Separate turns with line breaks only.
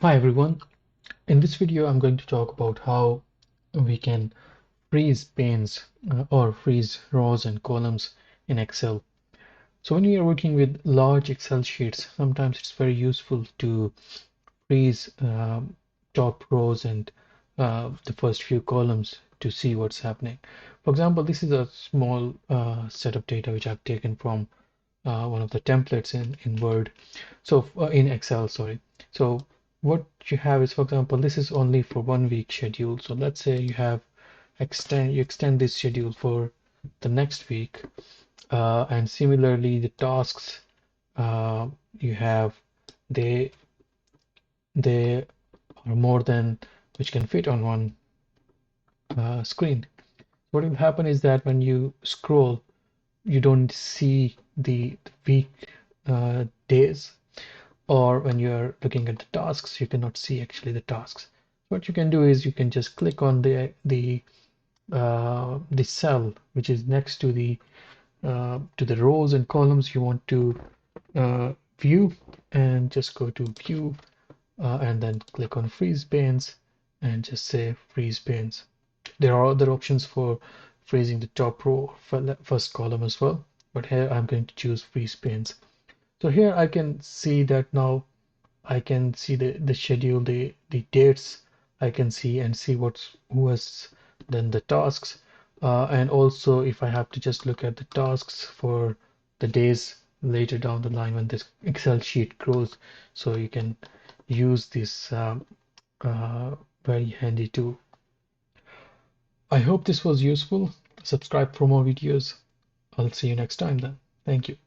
Hi everyone. In this video, I'm going to talk about how we can freeze panes or freeze rows and columns in Excel. So when you are working with large Excel sheets, sometimes it's very useful to freeze top rows and the first few columns to see what's happening. For example, this is a small set of data which I've taken from one of the templates in Word. So in Excel, sorry. So what you have is, for example, this is only for 1 week schedule. So let's say you extend this schedule for the next week, and similarly the tasks uh, you have they they are more than which can fit on one screen. What will happen is that when you scroll, you don't see the week days, or when you're looking at the tasks, you cannot see actually the tasks. What you can do is you can just click on the cell which is next to the rows and columns you want to view, and just go to view, and then click on freeze panes and just say freeze panes. There are other options for freezing the top row, first column as well, but here I'm going to choose freeze panes. So here I can see that now I can see the schedule, the dates I can see, and see who has done the tasks. And also if I have to just look at the tasks for the days later down the line when this Excel sheet grows, so you can use this very handy tool. I hope this was useful. Subscribe for more videos. I'll see you next time then. Thank you.